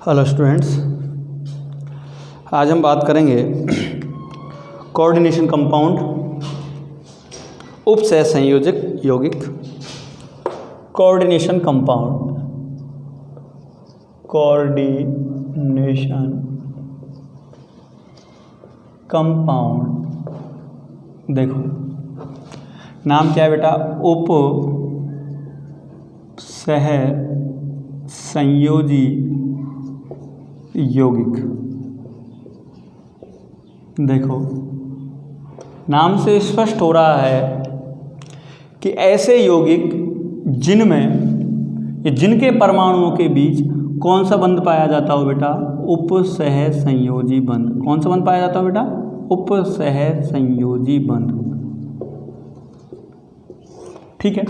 Hello students, आज हम बात करेंगे कोऑर्डिनेशन कंपाउंड, उपसह संयोजक यौगिक। Coordination compound, coordination compound. देखो नाम क्या है बेटा, उपसह संयोजी यौगिक। देखो नाम से स्पष्ट हो रहा है कि ऐसे यौगिक जिनके परमाणुओं के बीच कौन सा बंध पाया जाता हो बेटा, उपसह संयोजी बंध। कौन सा बंध पाया जाता हो बेटा, उपसह संयोजी बंध। ठीक है।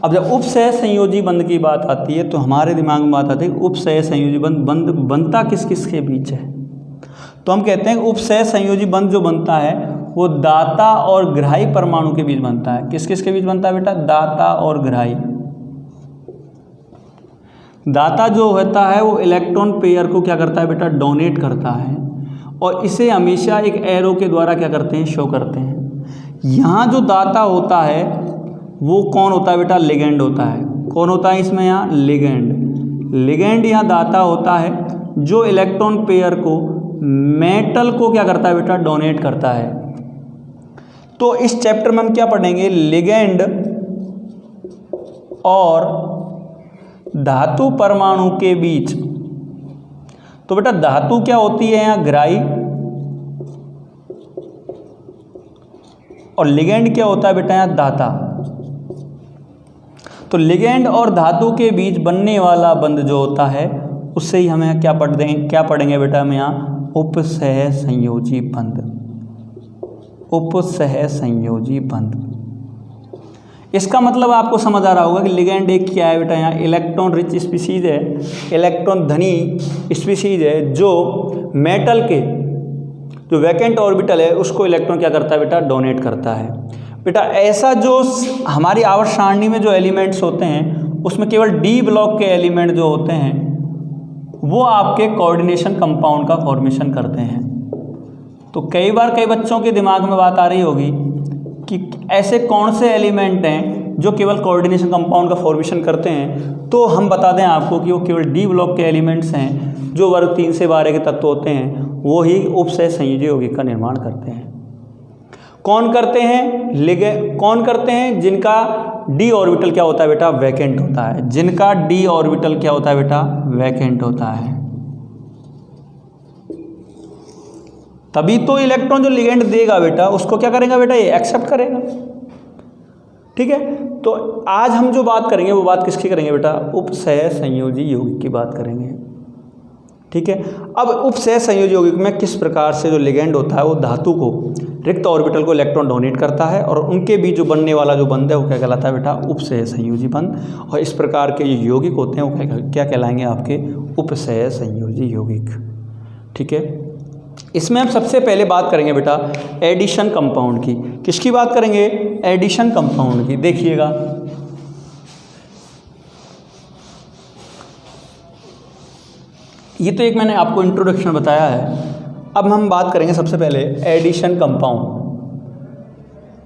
अब जब उपसह संयोजी बंध की बात आती है तो हमारे दिमाग में बात आती है उपसह संयोजी बंध बनता किस किस के बीच है। तो हम कहते हैं उपसह संयोजी बंध जो बनता है वो दाता और ग्राही परमाणु के बीच बनता है। किस किस के बीच बनता है बेटा, दाता और ग्राही। दाता जो होता है वो इलेक्ट्रॉन पेयर को क्या करता है बेटा, डोनेट करता है, और इसे हमेशा एक एरो के द्वारा क्या करते हैं, शो करते हैं। यहाँ जो दाता होता है वो कौन होता है बेटा, लिगेंड होता है। कौन होता है इसमें, यहाँ लिगेंड यहाँ दाता होता है जो इलेक्ट्रॉन पेयर को मेटल को क्या करता है बेटा, डोनेट करता है। तो इस चैप्टर में हम क्या पढ़ेंगे, लिगेंड और धातु परमाणु के बीच। तो बेटा धातु क्या होती है यहाँ, ग्राही, और लिगेंड क्या होता है बेटा यहाँ, दाता। तो लिगेंड और धातु के बीच बनने वाला बंध जो होता है उससे ही हमें क्या पढ़ेंगे बेटा, हम यहाँ उपसह संयोजी बंध। उपसह संयोजी बंध। इसका मतलब आपको समझ आ रहा होगा कि लिगेंड एक क्या है बेटा, यहाँ इलेक्ट्रॉन रिच स्पीसीज है, इलेक्ट्रॉन धनी स्पीसीज है, जो मेटल के जो वैकेंट ऑर्बिटल है उसको इलेक्ट्रॉन क्या करता है बेटा, डोनेट करता है। बेटा ऐसा जो हमारी आवर्त सारणी में जो एलिमेंट्स होते हैं उसमें केवल डी ब्लॉक के एलिमेंट जो होते हैं वो आपके कोऑर्डिनेशन कंपाउंड का फॉर्मेशन करते हैं। तो कई बार कई बच्चों के दिमाग में बात आ रही होगी कि ऐसे कौन से एलिमेंट हैं जो केवल कोऑर्डिनेशन कंपाउंड का फॉर्मेशन करते हैं। तो हम बता दें आपको कि वो केवल डी ब्लॉक के एलिमेंट्स हैं जो वर्ग 3 से 12 के तत्व होते हैं, वो ही उपसह संयोजी यौगिक का निर्माण करते हैं। कौन करते हैं, कौन करते हैं, जिनका डी ऑर्बिटल क्या होता है बेटा, वैकेंट होता है। जिनका डी ऑर्बिटल क्या होता है बेटा, वैकेंट होता है। तभी तो इलेक्ट्रॉन जो लिगेंड देगा बेटा उसको क्या करेगा बेटा, ये एक्सेप्ट करेगा। ठीक है। तो आज हम जो बात करेंगे वो बात किसकी करेंगे बेटा, उपसह संयोजी यौगिक की बात करेंगे। ठीक है। अब उपसह संयोजी यौगिक में किस प्रकार से जो लिगेंड होता है वो धातु को रिक्त ऑर्बिटल को इलेक्ट्रॉन डोनेट करता है, और उनके बीच जो बनने वाला जो बंध है वो क्या कहलाता है बेटा, उपसह संयोजी बंध। और इस प्रकार के जो यौगिक होते हैं वो क्या कहलाएंगे, आपके उपसह संयोजी यौगिक। ठीक है। इसमें हम सबसे पहले बात करेंगे बेटा एडिशन कंपाउंड की। किसकी बात करेंगे, एडिशन कंपाउंड की। देखिएगा ये तो एक मैंने आपको इंट्रोडक्शन बताया है। अब हम बात करेंगे सबसे पहले एडिशन कंपाउंड।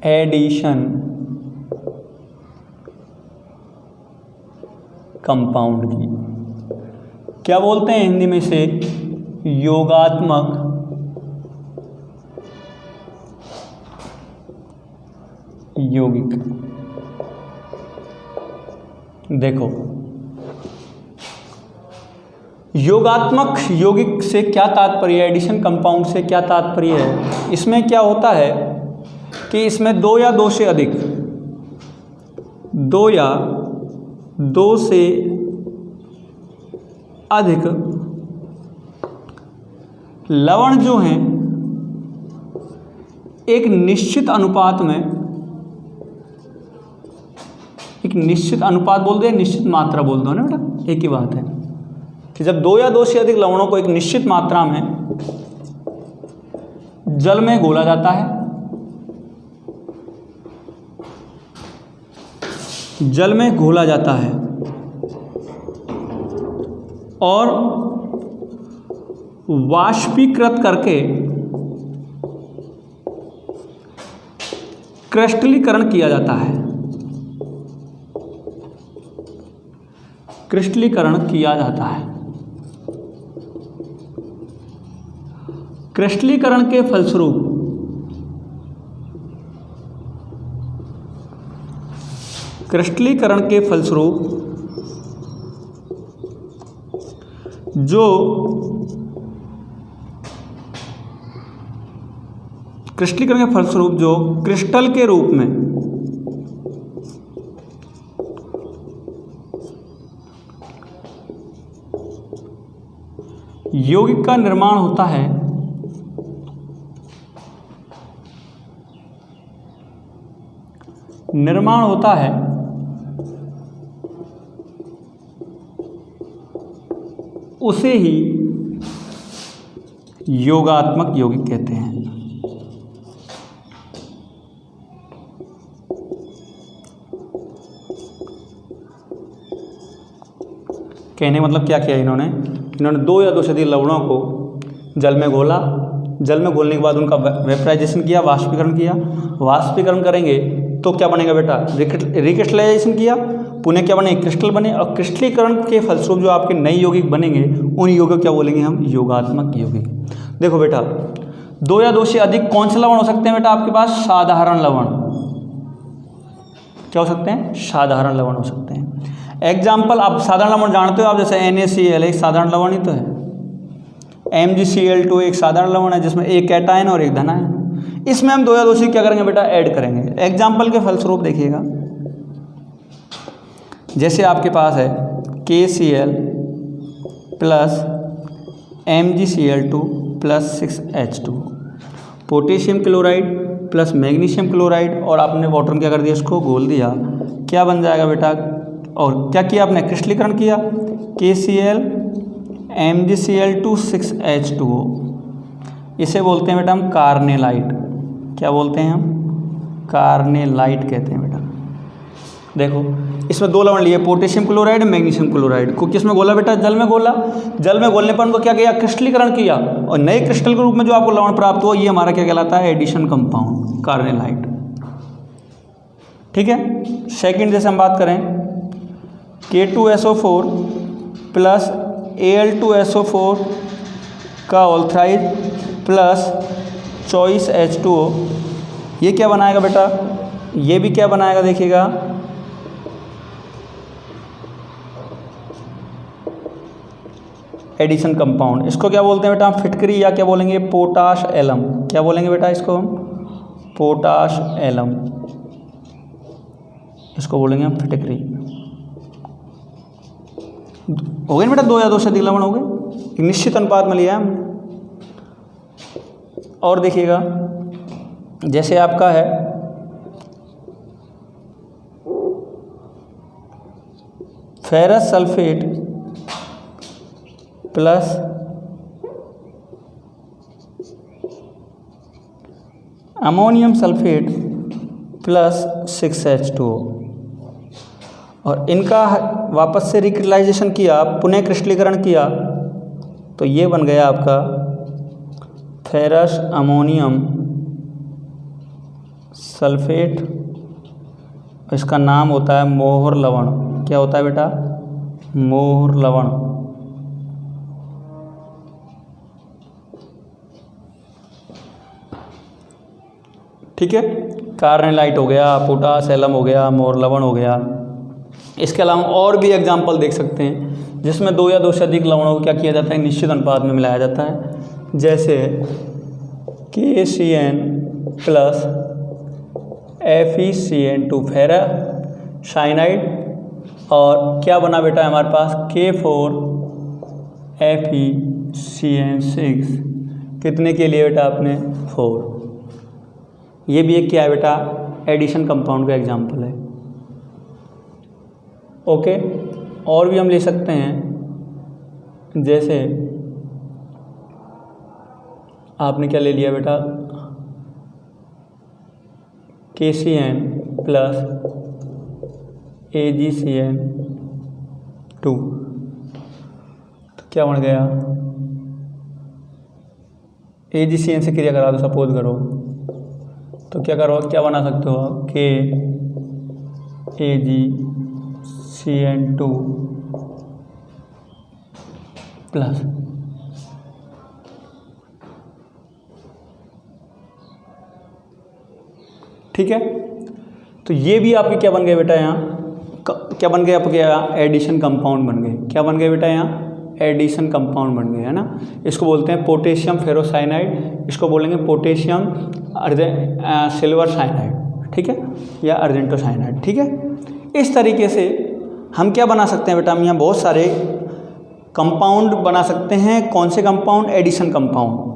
एडिशन कंपाउंड की क्या बोलते हैं हिंदी में से, योगात्मक यौगिक। देखो योगात्मक यौगिक से क्या तात्पर्य है, एडिशन कंपाउंड से क्या तात्पर्य है। इसमें क्या होता है कि इसमें दो या दो से अधिक लवण जो हैं एक निश्चित अनुपात में, एक निश्चित अनुपात बोल दो, निश्चित मात्रा बोल दो ना बेटा, एक ही बात है कि जब दो या दो से अधिक लवणों को एक निश्चित मात्रा में जल में घोला जाता है, जल में घोला जाता है और वाष्पीकृत करके क्रिस्टलीकरण किया जाता है। क्रिस्टलीकरण किया जाता है। क्रिस्टलीकरण के फलस्वरूप जो क्रिस्टल के रूप में यौगिक का निर्माण होता है, उसे ही योगात्मक यौगिक कहते हैं। कहने मतलब क्या किया इन्होंने 2 या 2 से अधिक लवणों को जल में घोला, जल में घोलने के बाद उनका वेपराइजेशन किया, वाष्पीकरण किया। वाष्पीकरण करेंगे तो क्या बनेगा बेटा, रिक्रिस्टलाइजेशन किया, पुनः क्या बने, क्रिस्टल बने। और क्रिस्टलीकरण के फलस्वरूप जो आपके नए यौगिक बनेंगे उन यौगिक क्या बोलेंगे हम, योगात्मक यौगिक। देखो बेटा 2 या 2 से अधिक कौन से लवण हो सकते हैं बेटा आपके पास, साधारण लवण। क्या हो सकते हैं, साधारण लवण हो सकते हैं। एग्जाम्पल आप साधारण लवण जानते हो आप, जैसे NaCl एक साधारण लवण ही तो है, MgCl2 एक साधारण लवण है जिसमें एक कैटायन और एक धनायन। इसमें हम 2 या 2 से क्या करेंगे बेटा, ऐड करेंगे। एग्जाम्पल के फलस्वरूप देखिएगा, जैसे आपके पास है KCl plus MgCl2 plus 6H2, potassium chloride plus magnesium chloride, और आपने वाटर में क्या कर दिया, इसको घोल दिया। क्या बन जाएगा बेटा, और क्या किया आपने, क्रिस्टलीकरण किया, KCl MgCl2 6H2O। इसे बोलते हैं बेटा हम कार्नेलाइट। क्या बोलते हैं हम, कार्नेलाइट कहते हैं बेटा। देखो इसमें 2 लवण लिए, पोटेशियम क्लोराइड मैग्नीशियम क्लोराइड को किस में घोला बेटा, जल में घोला। जल में घोलने पर उनको क्या किया, क्रिस्टलीकरण किया, और नए क्रिस्टल के रूप में जो आपको लवण प्राप्त हुआ ये हमारा क्या कहलाता है, एडिशन कंपाउंड, कार्नेलाइट। ठीक है। सेकंड जैसे हम बात करें K2SO4 प्लस Al2SO4 का ऑल्थराइज प्लस चॉइस H2O, ये क्या बनाएगा बेटा, ये भी क्या बनाएगा देखिएगा, एडिशन कंपाउंड। इसको क्या बोलते हैं बेटा, फिटकरी, या क्या बोलेंगे, पोटाश एलम। क्या बोलेंगे बेटा इसको हम, पोटाश एलम, इसको बोलेंगे हम फिटकरी। हो गए ना बेटा, 2 या 2 से अधिक लवण हो गए, एक निश्चित अनुपात में लिया है हमने। और देखिएगा जैसे आपका है ferrous sulphate plus ammonium sulphate plus 6H2O, और इनका वापस से रिक्रिस्टलाइजेशन किया, पुनः क्रिस्टलीकरण किया, तो ये बन गया आपका फेरस अमोनियम सल्फेट। इसका नाम होता है मोहर लवण। क्या होता है बेटा, मोहर लवण। ठीक है, कार्नेलाइट हो गया, पोटाश एलम हो गया, मोहर लवण हो गया। इसके अलावा और भी एग्जाम्पल देख सकते हैं जिसमें 2 या 2 से अधिक लवणों को क्या किया जाता है, निश्चित अनुपात में मिलाया जाता है। जैसे KCN प्लस FeCN2 फेरासाइनाइड, और क्या बना बेटा हमारे पास, K4 FeCN6, कितने के लिए बेटा आपने, 4। ये भी एक क्या है बेटा, एडिशन कंपाउंड का एग्जाम्पल है। ओके, और भी हम ले सकते हैं, जैसे आपने क्या ले लिया बेटा, KCN प्लस AgCN2, तो क्या बन गया, AgCN से क्रिया करा दो सपोज करो, तो क्या करो, क्या बना सकते हो आप, के AgCN2 प्लस, ठीक है। तो ये भी आपके क्या बन गए बेटा, यहाँ क्या बन गए आपके, यहाँ एडिशन कंपाउंड बन गए। क्या बन गए बेटा, यहाँ एडिशन कंपाउंड बन गए, है ना। इसको बोलते हैं पोटेशियम फेरोसाइनाइड, इसको बोलेंगे पोटेशियम सिल्वर साइनाइड, ठीक है, या अर्जेंटोसाइनाइड, ठीक है। इस तरीके से हम क्या बना सकते हैं बेटा, हम यहाँ बहुत सारे कंपाउंड बना सकते हैं। कौन से कंपाउंड, एडिशन कंपाउंड।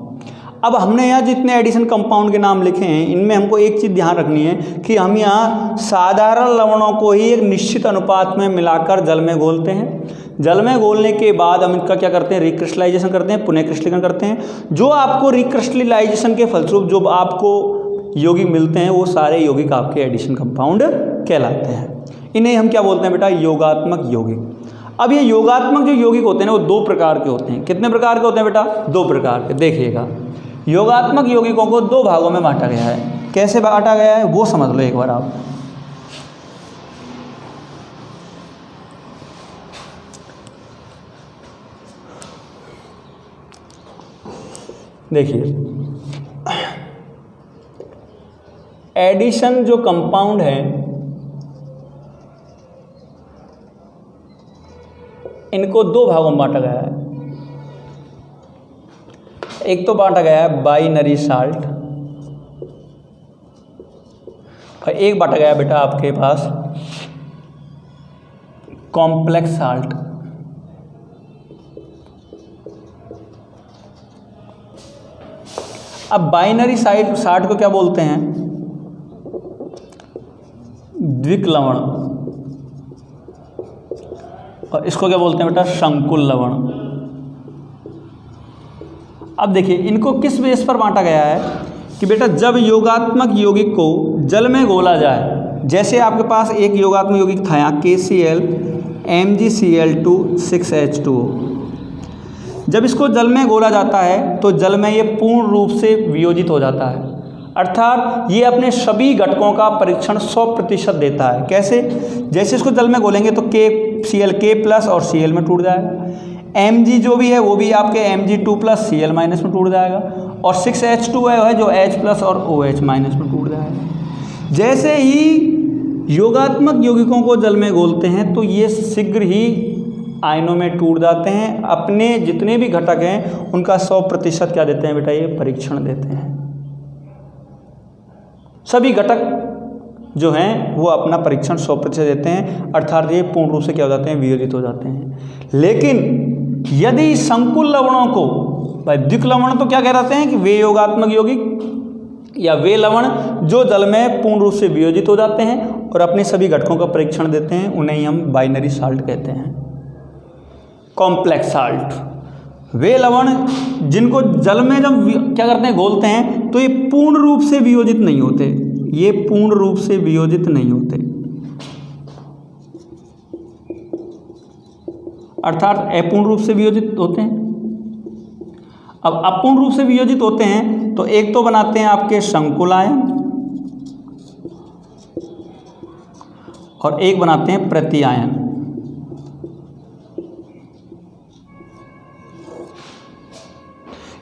अब हमने यहाँ जितने एडिशन कंपाउंड के नाम लिखे हैं, इनमें हमको एक चीज़ ध्यान रखनी है कि हम यहाँ साधारण लवणों को ही एक निश्चित अनुपात में मिलाकर जल में घोलते हैं। जल में घोलने के बाद हम इनका क्या करते हैं, रिक्रिस्टलाइजेशन करते हैं, पुनः क्रिस्टलीकरण करते हैं। जो आपको रिक्रिस्टलाइजेशन के फलस्वरूप जो आपको यौगिक मिलते हैं, वो सारे यौगिक आपके एडिशन कंपाउंड कहलाते हैं। इन्हें हम क्या बोलते हैं बेटा, योगात्मक यौगिक। अब ये योगात्मक जो यौगिक होते हैं ना, वो दो प्रकार के होते हैं। कितने प्रकार के होते हैं बेटा, दो प्रकार के। देखिएगा, योगात्मक यौगिकों को दो भागों में बांटा गया है। कैसे बांटा गया है वो समझ लो एक बार आप। देखिए, एडिशन जो कंपाउंड है, इनको दो भागों में बांटा गया है। एक तो बांटा गया है बाइनरी साल्ट, और एक बांटा गया है बेटा आपके पास कॉम्प्लेक्स साल्ट। अब बाइनरी साल्ट को क्या बोलते हैं, द्विक लवण, और इसको क्या बोलते हैं बेटा, संकुल लवण। अब देखिए, इनको किस बेस पर बांटा गया है कि बेटा जब योगात्मक यौगिक को जल में घोला जाए, जैसे आपके पास एक योगात्मक यौगिक था यहाँ KCl MgCl2 6H2O, जब इसको जल में घोला जाता है तो जल में ये पूर्ण रूप से वियोजित हो जाता है, अर्थात ये अपने सभी घटकों का परीक्षण 100% देता है। कैसे, जैसे इसको जल में घोलेंगे तो KCl K प्लस और Cl में टूट जाएगा, Mg जो भी है वो भी आपके Mg2 प्लस Cl माइनस में टूट जाएगा, और 6H2 है जो H प्लस और OH माइनस में टूट जाएगा। जैसे ही योगात्मक यौगिकों को जल में घोलते हैं तो ये शीघ्र ही आयनों में टूट जाते हैं। अपने जितने भी घटक हैं उनका 100% क्या देते हैं बेटा, ये परीक्षण देते हैं। सभी घटक जो हैं वो अपना परीक्षण 100% देते हैं, अर्थात ये पूर्ण रूप से क्या हो जाते हैं, वियोजित हो जाते हैं। लेकिन यदि संकुल लवणों को, भाई द्विक लवण तो क्या कहलाते हैं कि वे योगात्मक यौगिक या वे लवण जो जल में पूर्ण रूप से वियोजित हो जाते हैं और अपने सभी घटकों का परीक्षण देते हैं, उन्हें ही हम बाइनरी साल्ट कहते हैं। कॉम्प्लेक्स साल्ट, वे लवण जिनको जल में जब क्या करते हैं, घोलते हैं, तो ये पूर्ण रूप से वियोजित नहीं होते, ये पूर्ण रूप से वियोजित नहीं होते, अर्थात अपूर्ण रूप से वियोजित होते हैं। अब अपूर्ण रूप से वियोजित होते हैं तो एक तो बनाते हैं आपके संकुल आयन और एक बनाते हैं प्रति आयन।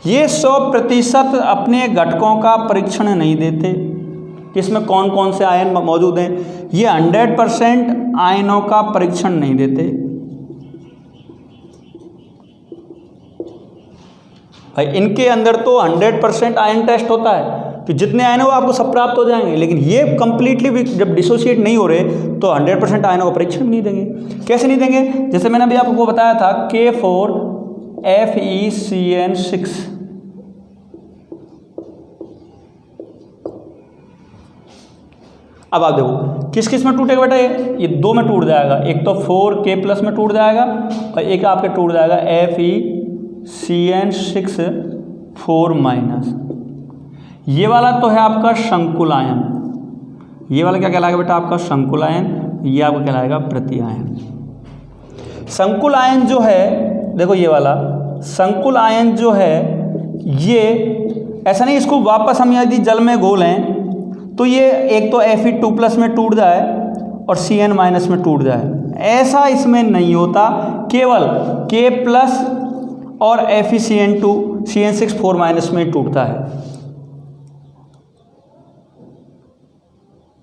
ये 100% अपने घटकों का परीक्षण नहीं देते। इसमें कौन कौन से आयन मौजूद हैं, ये 100% आयनों का परीक्षण नहीं देते। भाई इनके अंदर तो 100% आयन टेस्ट होता है कि जितने आयन हो आपको सब प्राप्त हो जाएंगे, लेकिन ये कंप्लीटली जब डिसोशिएट नहीं हो रहे तो 100% आयनों का परीक्षण नहीं देंगे। कैसे नहीं देंगे, जैसे मैंने अभी आपको बताया था K4FeCN6, अब आप देखो किस किस में टूटेगा बेटा, ये दो में टूट जाएगा, एक तो 4K+ में टूट जाएगा और एक आपके टूट जाएगा FeCN6 4-। ये वाला तो है आपका संकुल आयन, ये वाला क्या कहलाएगा बेटा आपका संकुल आयन, ये आपका कहलाएगा प्रति आयन। संकुल आयन जो है, देखो ये वाला संकुल आयन जो है ये ऐसा नहीं इसको वापस हम यदि जल में घोलें तो ये एक तो Fe2+ में टूट जाए और Cn- में टूट जाए, ऐसा इसमें नहीं होता। केवल K+ और FeCN2 CN6 4- में टूटता है।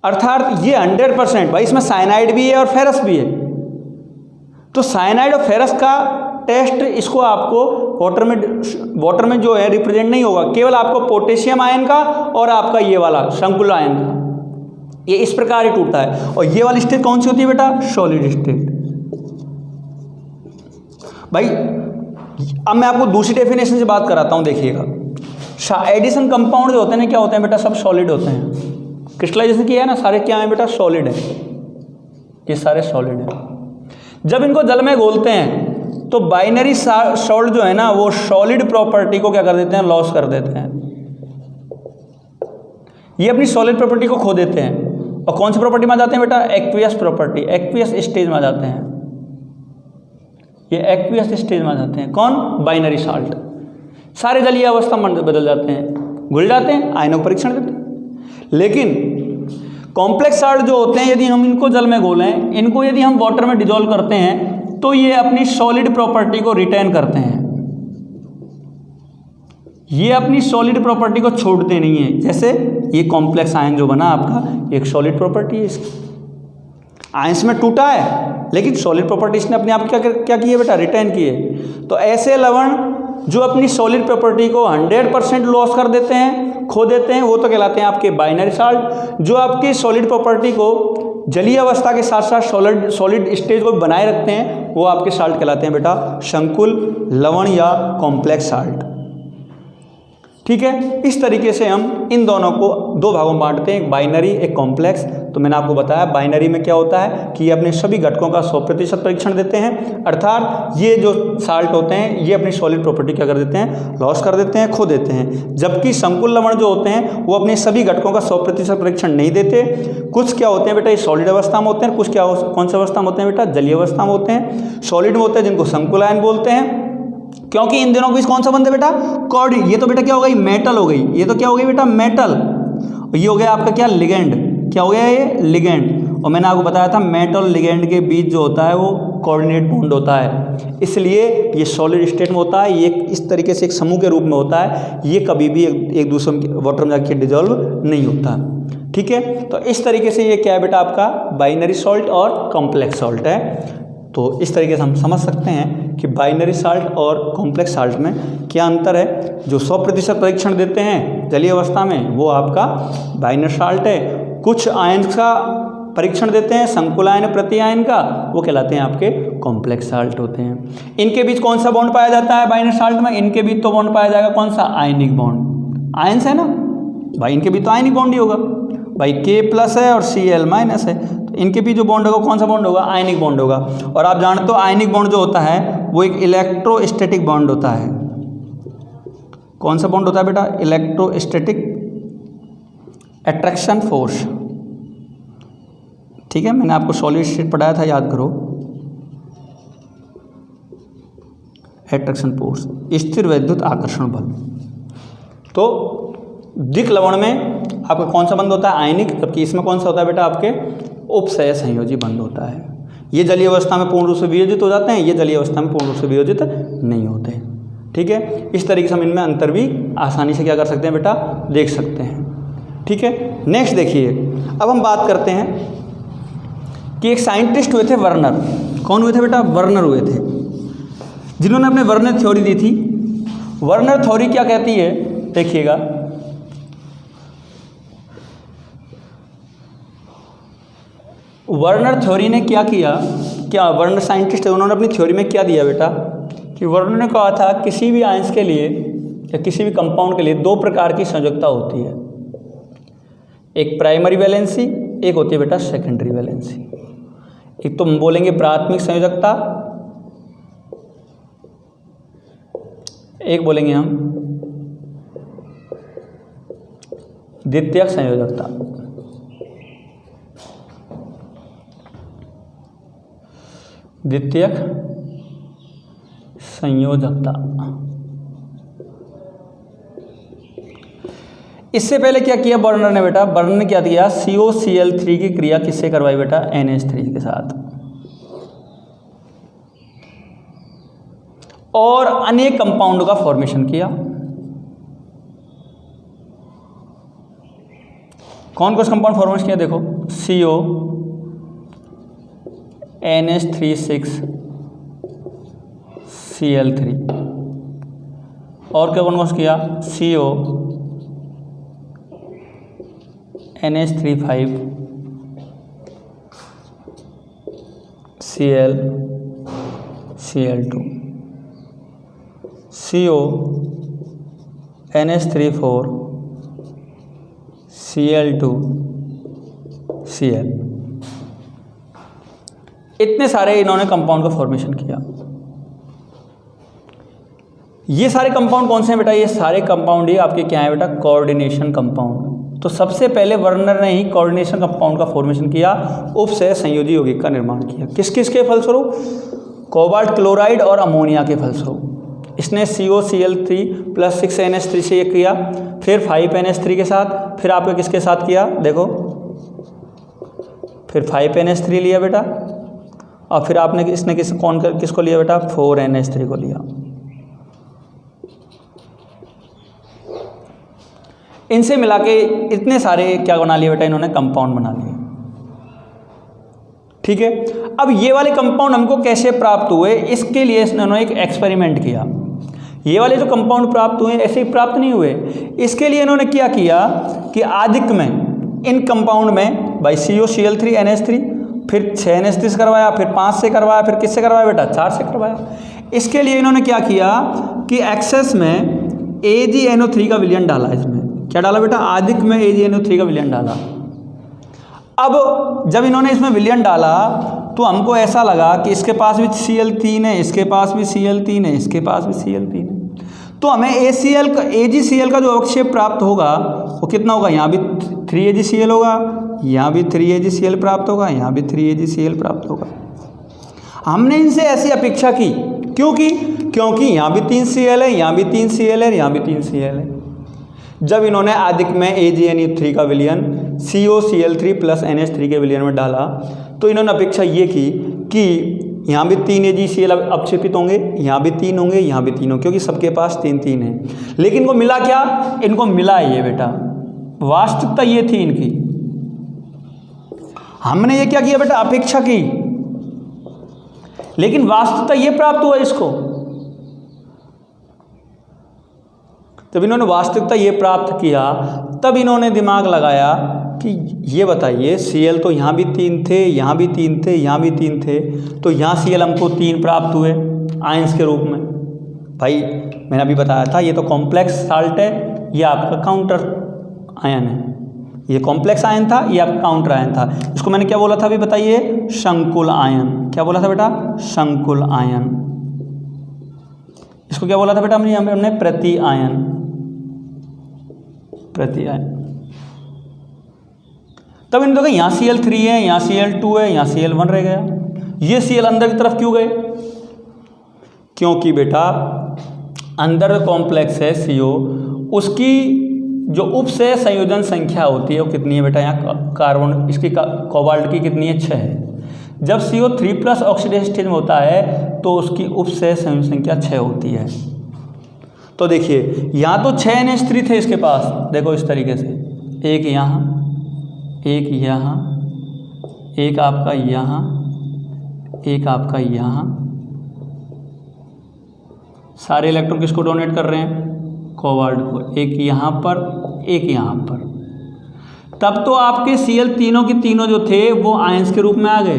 अर्थात ये 100% भाई इसमें साइनाइड भी है और फेरस भी है। तो साइनाइड और फेरस का टेस्ट इसको आपको वाटर में जो है रिप्रेजेंट नहीं होगा, केवल आपको पोटेशियम आयन का और आपका ये वाला शंकुल आयन का, ये इस प्रकार ही टूटता है। और ये वाली स्टेट कौन सी होती है बेटा? Solid state. भाई अब मैं आपको दूसरी डेफिनेशन से बात कराता हूं, देखिएगा। एडिशन कंपाउंड जो होते हैं क्या होते हैं बेटा? सब सॉलिड होते हैं। क्रिस्टलाइजेशन किया है ना, सारे क्या है बेटा? सॉलिड है, ये सारे सॉलिड है। जब इनको जल में घोलते हैं तो बाइनरी सॉल्ट जो है ना वो सॉलिड प्रॉपर्टी को क्या कर देते हैं? लॉस कर देते हैं। ये अपनी सॉलिड प्रॉपर्टी को खो देते हैं और कौन सी प्रॉपर्टी में आ जाते हैं बेटा? एक्वियस प्रॉपर्टी, एक्वियस स्टेज में आ जाते हैं। ये एक्वियस स्टेज में आ जाते हैं। कौन? Binary salt. सारे जलीय अवस्था में बदल जाते हैं, घुल जाते हैं, आयनों परीक्षण देते हैं। लेकिन कॉम्प्लेक्स सॉल्ट जो होते हैं यदि हम इनको जल में घोलें, इनको यदि हम वाटर में डिजोल्व करते हैं तो ये अपनी सॉलिड प्रॉपर्टी को रिटेन करते हैं, ये अपनी सॉलिड प्रॉपर्टी को छोड़ते नहीं है। जैसे ये कॉम्प्लेक्स आयन जो बना आपका, एक सॉलिड प्रॉपर्टी है इसकी, आयंस में टूटा है लेकिन सॉलिड प्रॉपर्टी इसने अपने आप क्या की है बेटा? रिटेन की है। तो ऐसे लवण जो अपनी सॉलिड प्रॉपर्टी को 100% लॉस कर देते हैं, खो देते हैं, वो तो कहलाते हैं आपके बाइनरी सॉल्ट। जो आपकी सॉलिड प्रॉपर्टी को जलीय अवस्था के साथ साथ सॉलिड स्टेज को बनाए रखते हैं, वो आपके सॉल्ट कहलाते हैं बेटा शंकुल लवण या कॉम्प्लेक्स सॉल्ट। ठीक है, इस तरीके से हम इन दोनों को दो भागों में बांटते हैं, एक बाइनरी एक कॉम्प्लेक्स। तो मैंने आपको बताया बाइनरी में क्या होता है कि ये अपने सभी घटकों का 100% परीक्षण देते हैं, अर्थात ये जो साल्ट होते हैं ये अपनी सॉलिड प्रॉपर्टी क्या कर देते हैं? लॉस कर देते हैं, खो देते हैं। जबकि संकुल लवण जो होते हैं वो अपने सभी घटकों का 100% परीक्षण नहीं देते। कुछ क्या होते हैं बेटा? ये सॉलिड अवस्था में होते हैं, कुछ क्या कौन सी अवस्था में होते हैं बेटा? जलीय अवस्था में होते हैं। सॉलिड में होते हैं जिनको संकुल आयन बोलते हैं, क्योंकि इन दोनों के बीच कौन सा बंध है बेटा? कॉर्डिन। ये तो बेटा क्या हो गई? मेटल हो गई। ये तो क्या हो गई बेटा? मेटल। ये हो गया आपका क्या? लिगेंड। क्या हो गया ये? लिगेंड। और मैंने आपको बताया था मेटल और लिगेंड के बीच जो होता है वो कोऑर्डिनेट बॉन्ड होता है, इसलिए ये सॉलिड स्टेट में होता है। ये इस तरीके से एक समूह के रूप में होता है, ये कभी भी एक दूसरे में वाटर में जाके डिजोल्व नहीं होता। ठीक है, तो इस तरीके से ये क्या है बेटा? आपका बाइनरी सॉल्ट और कॉम्प्लेक्स सॉल्ट है। तो इस तरीके से हम समझ सकते हैं कि बाइनरी सॉल्ट और कॉम्प्लेक्स सॉल्ट में क्या अंतर है। जो 100% परीक्षण देते हैं जलीय अवस्था में वो आपका बाइनरी सॉल्ट है। कुछ आयन का परीक्षण देते हैं, संकुल आयन प्रति आयन का, वो कहलाते हैं आपके कॉम्प्लेक्स सॉल्ट होते हैं। इनके बीच कौन सा बॉन्ड पाया जाता है बाइनरी सॉल्ट में? इनके बीच तो बॉन्ड पाया जाएगा कौन सा? Ionic bond. आयंस है ना भाई, इनके बीच तो आयनिक बॉन्ड ही होगा भाई। K+ है और Cl- है, तो इनके बीच जो बॉन्ड होगा कौन सा बॉन्ड होगा? आयनिक बॉन्ड होगा। और आप जानते हो आयनिक बॉन्ड जो होता है वो एक इलेक्ट्रोस्टैटिक बॉन्ड होता है। कौन सा बॉन्ड होता है बेटा? Electrostatic attraction force. ठीक है, मैंने आपको सॉलिड स्टेट पढ़ाया था, याद करो। अट्रैक्शन फोर्स, स्थिर वैद्युत आकर्षण बल। तो द्विक लवण में आपका कौन सा बंध होता है? आयनिक। जबकि इसमें कौन सा होता है बेटा? आपके उपसय संयोजी बंध होता है। ये जलीय अवस्था में पूर्ण रूप से वियोजित हो जाते हैं, ये जलीय अवस्था में पूर्ण रूप से वियोजित नहीं होते। ठीक है, इस तरीके से हम इनमें अंतर भी आसानी से क्या कर सकते हैं बेटा? देख सकते हैं। ठीक है, नेक्स्ट देखिए, अब हम बात करते हैं कि एक साइंटिस्ट हुए थे वर्नर। कौन हुए थे बेटा? वर्नर हुए थे, जिन्होंने अपने वर्नर थ्योरी दी थी। वर्नर थ्योरी क्या कहती है? देखिएगा, वर्नर थ्योरी ने क्या किया, क्या वर्नर साइंटिस्ट है, उन्होंने अपनी थ्योरी में क्या दिया बेटा कि वर्नर ने कहा था किसी भी आयंस के लिए या किसी भी कंपाउंड के लिए दो प्रकार की संयोजकता होती है। एक प्राइमरी वैलेंसी, एक होती है बेटा सेकेंडरी वैलेंसी। एक तो हम बोलेंगे प्राथमिक संयोजकता, एक बोलेंगे हम द्वितीयक संयोजकता। द्वितीयक संयोजकता। इससे पहले क्या किया बर्नर ने बेटा, बर्नर ने क्या किया, COCl3 की क्रिया किससे करवाई बेटा, NH3 के साथ, और अनेक कंपाउंड का फॉर्मेशन किया। कौन कौन से कंपाउंड फॉर्मेशन किया देखो, CO NH3,6Cl3, और क्या कौन कौन से किया, CO NH3,5Cl2, CO NH3,4Cl2Cl, इतने सारे इन्होंने कंपाउंड का फॉर्मेशन किया। ये सारे कंपाउंड कौन से हैं बेटा, ये सारे कंपाउंड ही आपके क्या है बेटा, कोऑर्डिनेशन कंपाउंड। तो सबसे पहले वर्नर ने ही कोऑर्डिनेशन कंपाउंड का फॉर्मेशन किया, उपसह संयोजी यौगिक का निर्माण किया। किस किस के फलस्वरूप, कोबाल्ट क्लोराइड और अमोनिया के फलस्वरूप। इसने COCl3+6NH3 से ये किया, फिर 5NH3 के साथ, फिर आपके किसके साथ किया देखो, फिर 5NH3 लिया बेटा, और फिर आपने इसने किसको लिया बेटा, 4NH3 को लिया। इनसे मिला के इतने सारे क्या बना लिए बेटा, इन्होंने कंपाउंड बना लिए। ठीक है, अब ये वाले कंपाउंड हमको कैसे प्राप्त हुए, इसके लिए इन्होंने एक एक्सपेरिमेंट किया। ये वाले जो कंपाउंड प्राप्त हुए ऐसे ही प्राप्त नहीं हुए, इसके लिए इन्होंने क्या किया कि आदिक में इन कंपाउंड में भाई COCl3 NH3, फिर 6NH3 से करवाया, फिर 5 से करवाया, फिर किससे करवाया बेटा, 4 से करवाया। इसके लिए इन्होंने क्या किया कि एक्सेस में AgNO3 का विलयन डाला, इसमें क्या डाला बेटा, आदिक में AgNO3 का विलयन डाला। अब जब इन्होंने इसमें विलयन डाला तो हमको ऐसा लगा कि इसके पास भी Cl3 है, इसके पास भी Cl3 है, इसके पास भी Cl3 है, तो हमें AgCl का जो अवक्षेप प्राप्त होगा वो कितना होगा, यहाँ भी 3AgCl होगा, यहाँ भी 3AgCl प्राप्त होगा, यहाँ भी 3AgCl प्राप्त होगा। हमने इनसे ऐसी अपेक्षा की, क्योंकि यहाँ भी 3 Cl है, यहाँ भी 3 Cl है, यहाँ भी 3 Cl है। जब इन्होंने आदिक में AgNO3 का विलयन COCl3+NH3 के विलयन में डाला तो इन्होंने अपेक्षा ये की कि यहाँ भी 3 AgCl अवक्षेपित होंगे, यहाँ भी 3 होंगे, यहाँ भी 3 होंगे, क्योंकि सबके पास 3 है। लेकिन इनको मिला क्या, इनको मिला ये बेटा, वास्तविकता ये थी इनकी। हमने ये क्या किया बेटा, अपेक्षा की, लेकिन वास्तविकता ये प्राप्त हुआ इसको। जब इन्होंने वास्तविकता ये प्राप्त किया तब इन्होंने दिमाग लगाया कि ये बताइए Cl तो यहाँ भी 3 थे, यहाँ भी 3 थे, यहाँ भी 3 थे, तो यहाँ Cl हमको 3 प्राप्त हुए आयंस के रूप में। भाई मैंने अभी बताया था ये तो कॉम्प्लेक्स साल्ट है, ये आपका काउंटर आयन है, ये कॉम्प्लेक्स आयन था, ये आपका काउंटर आयन था। इसको मैंने क्या बोला था अभी बताइए, संकुल आयन। क्या बोला था बेटा, संकुल आयन। इसको क्या बोला था बेटा हमने प्रति आयन, प्रति आयन। तब इन देखो यहाँ Cl3 है, यहाँ Cl2 है, यहाँ Cl1 रह गया। ये Cl अंदर की तरफ क्यों गए, क्योंकि बेटा अंदर कॉम्प्लेक्स है CO, उसकी जो उपसह संयोजन संख्या होती है वो कितनी है बेटा, यहाँ कार्बन इसकी कोबाल्ट की कितनी है, 6 है। जब CO3+ ऑक्सीडेशन स्टेज में होता है तो उसकी उपसह संयोजन संख्या 6 होती है। तो देखिए यहाँ तो 6 NH3 थे इसके पास, देखो इस तरीके से, एक यहाँ, एक यहाँ, एक आपका यहाँ, एक आपका यहाँ। सारे इलेक्ट्रॉन किसको डोनेट कर रहे हैं, कोबाल्ट को, एक यहाँ पर, एक यहाँ पर। तब तो आपके Cl तीनों के तीनों जो थे वो आयंस के रूप में आ गए।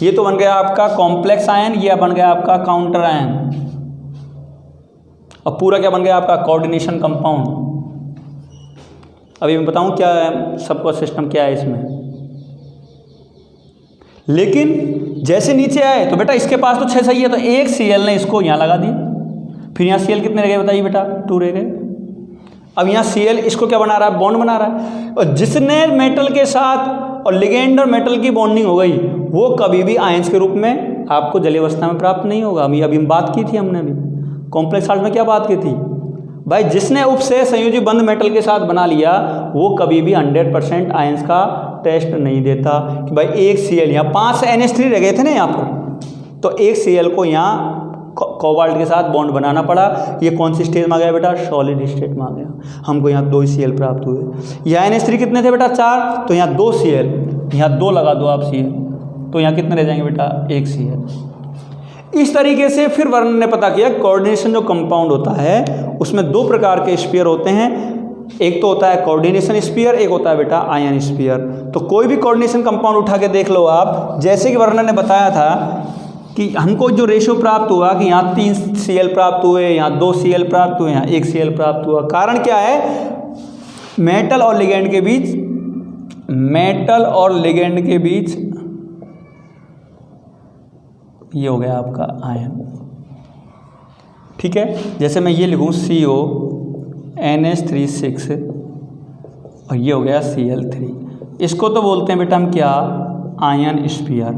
ये तो बन गया आपका कॉम्प्लेक्स आयन, ये बन गया आपका काउंटर आयन, और पूरा क्या बन गया आपका कोऑर्डिनेशन कंपाउंड। अभी मैं बताऊं क्या है सबका सिस्टम क्या है इसमें। लेकिन जैसे नीचे आए तो बेटा इसके पास तो 6 सही है, तो एक Cl ने इसको यहाँ लगा दिया, फिर यहाँ Cl कितने रह गए बताइए बेटा, 2 रह गए। अब यहाँ Cl इसको क्या बना रहा है, बॉन्ड बना रहा है, और जिसने मेटल के साथ और लिगेंड और मेटल की बॉन्डिंग हो गई वो कभी भी आयंस के रूप में आपको जलीय अवस्था में प्राप्त नहीं होगा। अभी बात की थी हमने, अभी कॉम्प्लेक्स साल्ट में क्या बात की थी, भाई जिसने उपसह संयोजी बंध मेटल के साथ बना लिया वो कभी भी 100% आयंस का टेस्ट नहीं देता कि भाई एक Cl, यहाँ 5 NH3 रह गए थे ना यहाँ पर, तो एक Cl को यहाँ कोबाल्ट के साथ बॉन्ड बनाना पड़ा। ये कौन सी स्टेज में आ गया बेटा? सॉलिड स्टेट में आ गया। हमको यहाँ 2 Cl प्राप्त हुए। यहाँ NH3 कितने थे बेटा? 4, तो यहाँ 2 Cl, यहाँ 2 लगा दो आप Cl, तो यहाँ कितने रह जाएंगे बेटा? 1 Cl। इस तरीके से फिर वर्णन ने पता किया कोऑर्डिनेशन जो कंपाउंड होता है उसमें 2 प्रकार के स्फीयर होते हैं। एक तो होता है कोऑर्डिनेशन स्फीयर, एक होता है बेटा आयन स्फीयर। तो कोई भी कोऑर्डिनेशन कंपाउंड उठा के देख लो आप, जैसे कि वर्णन ने बताया था कि हमको जो रेशियो प्राप्त हुआ कि यहाँ 3 Cl प्राप्त हुए, यहाँ 2 Cl प्राप्त हुए, यहाँ 1 Cl प्राप्त हुआ। कारण क्या है? मेटल और लिगेंड के बीच, मेटल और लिगेंड के बीच ये हो गया आपका आयन। ठीक है, जैसे मैं ये लिखूँ CO NH3 और ये हो गया Cl3। इसको तो बोलते हैं बेटा हम क्या? Ion sphere.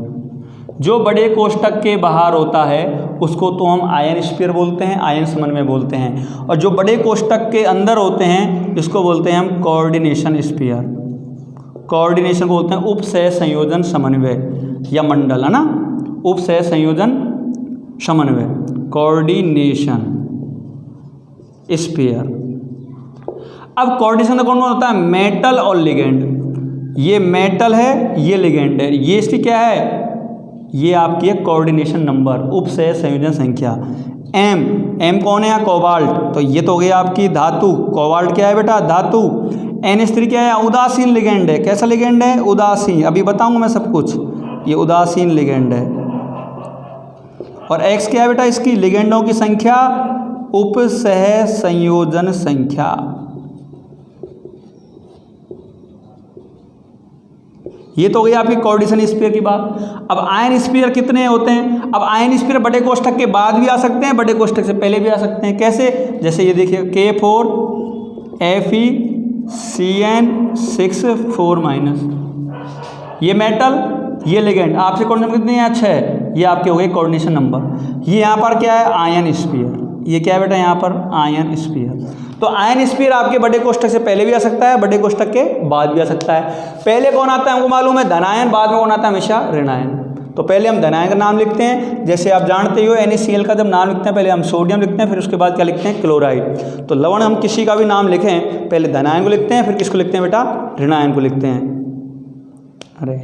जो बड़े कोष्टक के बाहर होता है उसको तो हम आयन स्फीयर बोलते हैं, आयन समन्वय बोलते हैं। और जो बड़े कोष्टक के अंदर होते हैं इसको बोलते हैं हम कोऑर्डिनेशन स्फीयर। कोऑर्डिनेशन को बोलते हैं उपसह संयोजन समन्वय या मंडल, है ना? उपसह संयोजन समन्वय, कोऑर्डिनेशन स्फीयर। अब कोऑर्डिनेशन का कौन होता है? मेटल और लिगेंड। ये मेटल है, ये लिगेंड है, ये इसकी क्या है? ये आपकी है कोऑर्डिनेशन नंबर, उपसह संयोजन संख्या। M कौन है? कोबाल्ट, तो ये तो हो गई आपकी धातु। कोबाल्ट क्या है बेटा? धातु। NH3 क्या है? उदासीन लिगेंड है। कैसा लिगेंड है? उदासीन। अभी बताऊंगा मैं सब कुछ। ये उदासीन लिगेंड है। और X क्या है बेटा? इसकी लिगेंडों की संख्या, उपसह संयोजन संख्या। ये तो हो गई आपकी कोऑर्डिनेशन स्फीयर की बात। अब आयन स्फीयर कितने होते हैं? अब आयन स्फीयर बड़े कोष्ठक के बाद भी आ सकते हैं, बड़े कोष्ठक से पहले भी आ सकते हैं। कैसे? जैसे ये देखिए K4 FeCN6 ये मेटल, ये लिगेंड। आपसे कोऑर्डिनेशन कितनी है? 6। ये आपके हो गए कोऑर्डिनेशन नंबर। ये यहाँ पर क्या है? Ion sphere. ये क्या है बेटा? यहाँ पर आयन स्फीयर। तो आयन स्फीयर आपके बड़े कोष्ठक से पहले भी आ सकता है, बड़े कोष्ठक के बाद भी आ सकता है। पहले कौन आता है हमको मालूम है? धनायन। बाद में कौन आता है? हमेशा ऋणायन। तो पहले हम धनायन का नाम लिखते हैं, जैसे आप जानते हो NaCl का जब नाम लिखते हैं पहले हम सोडियम लिखते हैं, फिर उसके बाद क्या लिखते हैं? क्लोराइड। तो लवण हम किसी का भी नाम लिखें पहले धनायन को लिखते हैं, फिर किसको लिखते हैं बेटा? ऋणायन को लिखते हैं। अरे